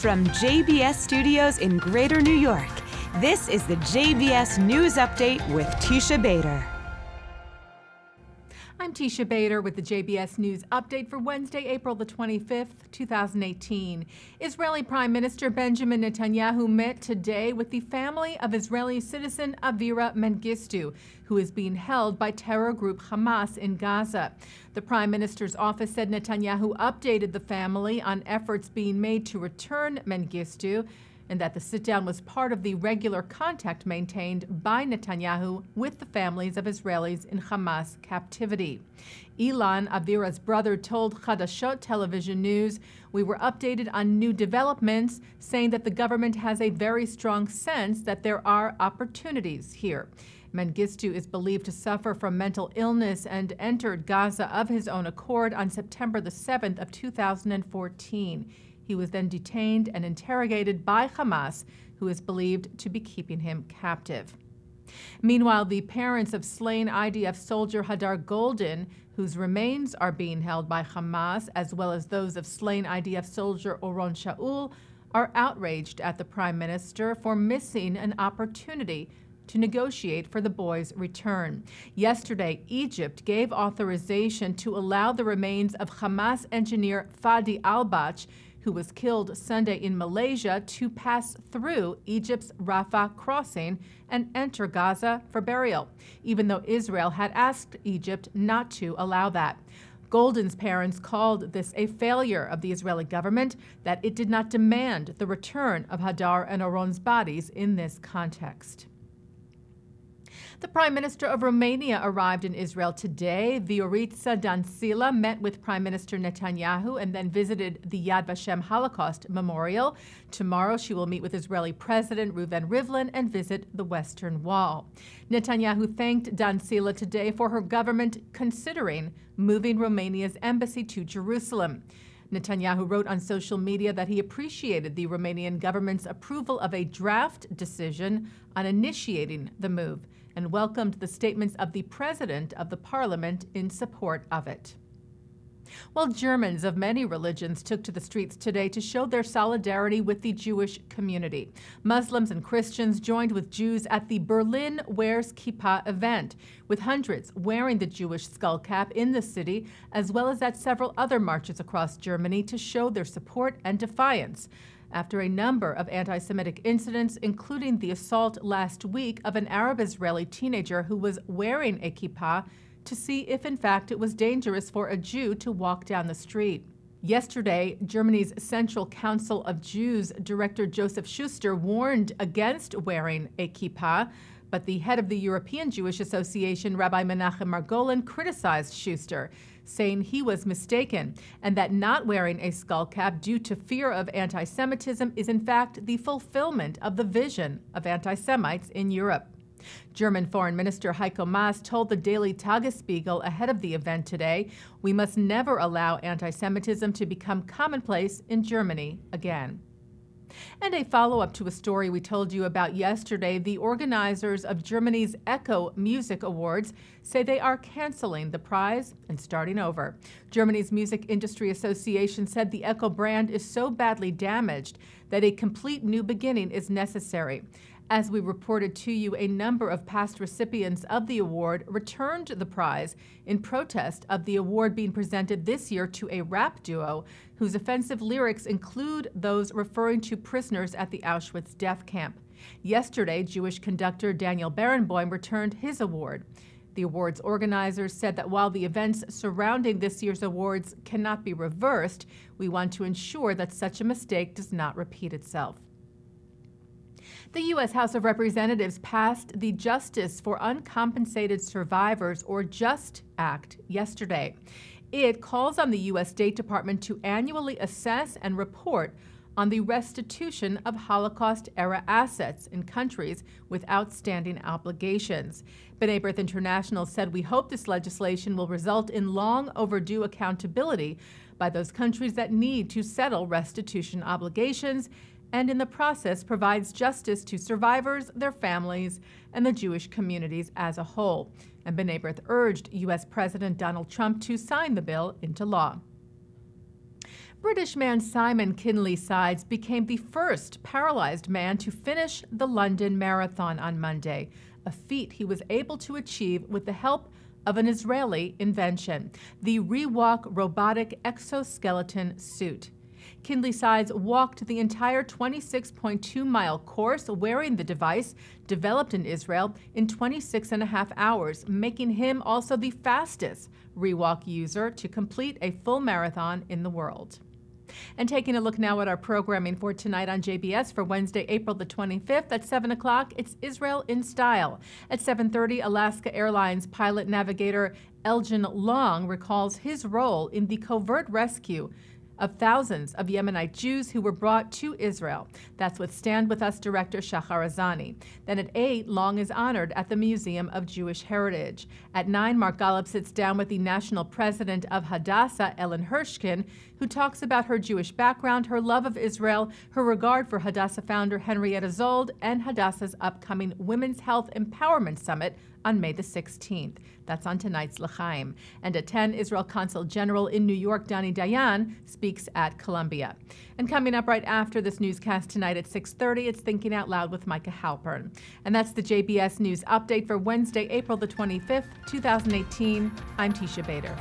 from JBS Studios in Greater New York, this is the JBS News Update with Teisha Bader. I'm Teisha Bader with the JBS News Update for Wednesday, April the 25th, 2018. Israeli Prime Minister Benjamin Netanyahu met today with the family of Israeli citizen Avira Mengistu, who is being held by terror group Hamas in Gaza. The Prime Minister's office said Netanyahu updated the family on efforts being made to return Mengistu, and that the sit-down was part of the regular contact maintained by Netanyahu with the families of Israelis in Hamas captivity. Ilan, Avira's brother, told Chadashot Television News, "We were updated on new developments, saying that the government has a very strong sense that there are opportunities here." Mengistu is believed to suffer from mental illness and entered Gaza of his own accord on September the 7th of 2014. He was then detained and interrogated by Hamas, who is believed to be keeping him captive. Meanwhile, the parents of slain IDF soldier Hadar Golden, whose remains are being held by Hamas, as well as those of slain IDF soldier Oron Shaul, are outraged at the Prime Minister for missing an opportunity to negotiate for the boys' return. Yesterday, Egypt gave authorization to allow the remains of Hamas engineer Fadi al-Bach, who was killed Sunday in Malaysia, to pass through Egypt's Rafah crossing and enter Gaza for burial, even though Israel had asked Egypt not to allow that. Golden's parents called this a failure of the Israeli government, that it did not demand the return of Hadar and Oron's bodies in this context. The Prime Minister of Romania arrived in Israel today. Viorica Dancila met with Prime Minister Netanyahu and then visited the Yad Vashem Holocaust Memorial. Tomorrow she will meet with Israeli President Reuven Rivlin and visit the Western Wall. Netanyahu thanked Dancila today for her government considering moving Romania's embassy to Jerusalem. Netanyahu wrote on social media that he appreciated the Romanian government's approval of a draft decision on initiating the move, and welcomed the statements of the president of the parliament in support of it. Well, Germans of many religions took to the streets today to show their solidarity with the Jewish community. Muslims and Christians joined with Jews at the Berlin Wears Kippah event, with hundreds wearing the Jewish skull cap in the city, as well as at several other marches across Germany to show their support and defiance after a number of anti-Semitic incidents, including the assault last week of an Arab-Israeli teenager who was wearing a kippah to see if, in fact, it was dangerous for a Jew to walk down the street. Yesterday, Germany's Central Council of Jews Director Joseph Schuster warned against wearing a kippah, but the head of the European Jewish Association, Rabbi Menachem Margolin, criticized Schuster, saying he was mistaken and that not wearing a skull cap due to fear of anti-Semitism is in fact the fulfillment of the vision of anti-Semites in Europe. German Foreign Minister Heiko Maas told the Daily Tagesspiegel ahead of the event today, "We must never allow anti-Semitism to become commonplace in Germany again." And a follow-up to a story we told you about yesterday, the organizers of Germany's Echo Music Awards say they are canceling the prize and starting over. Germany's Music Industry Association said the Echo brand is so badly damaged that a complete new beginning is necessary. As we reported to you, a number of past recipients of the award returned the prize in protest of the award being presented this year to a rap duo whose offensive lyrics include those referring to prisoners at the Auschwitz death camp. Yesterday, Jewish conductor Daniel Barenboim returned his award. The awards organizers said that while the events surrounding this year's awards cannot be reversed, we want to ensure that such a mistake does not repeat itself. The U.S. House of Representatives passed the Justice for Uncompensated Survivors, or JUST Act, yesterday. It calls on the U.S. State Department to annually assess and report on the restitution of Holocaust-era assets in countries with outstanding obligations. B'nai B'rith International said, "We hope this legislation will result in long overdue accountability by those countries that need to settle restitution obligations, and in the process provides justice to survivors, their families, and the Jewish communities as a whole." And B'nai B'rith urged U.S. President Donald Trump to sign the bill into law. British man Simon Kinley-Sides became the first paralyzed man to finish the London Marathon on Monday, a feat he was able to achieve with the help of an Israeli invention, the Rewalk robotic exoskeleton suit. Kinley-Sides walked the entire 26.2-mile course wearing the device developed in Israel in 26.5 hours, making him also the fastest Rewalk user to complete a full marathon in the world. And taking a look now at our programming for tonight on JBS for Wednesday, April the 25th at 7 o'clock, it's Israel in Style. At 7:30, Alaska Airlines pilot navigator Elgin Long recalls his role in the covert rescue of thousands of Yemenite Jews who were brought to Israel. That's with Stand With Us director Shachar Azani. Then at 8, Long is honored at the Museum of Jewish Heritage. At 9, Mark Golub sits down with the national president of Hadassah, Ellen Hirschkin, who talks about her Jewish background, her love of Israel, her regard for Hadassah founder Henrietta Zold, and Hadassah's upcoming Women's Health Empowerment Summit on May the 16th. That's on tonight's L'chaim. And at 10, Israel Consul General in New York, Dani Dayan, speaks at Columbia. And coming up right after this newscast tonight at 6:30, it's Thinking Out Loud with Micah Halpern. And that's the JBS News Update for Wednesday, April the 25th, 2018. I'm Teisha Bader.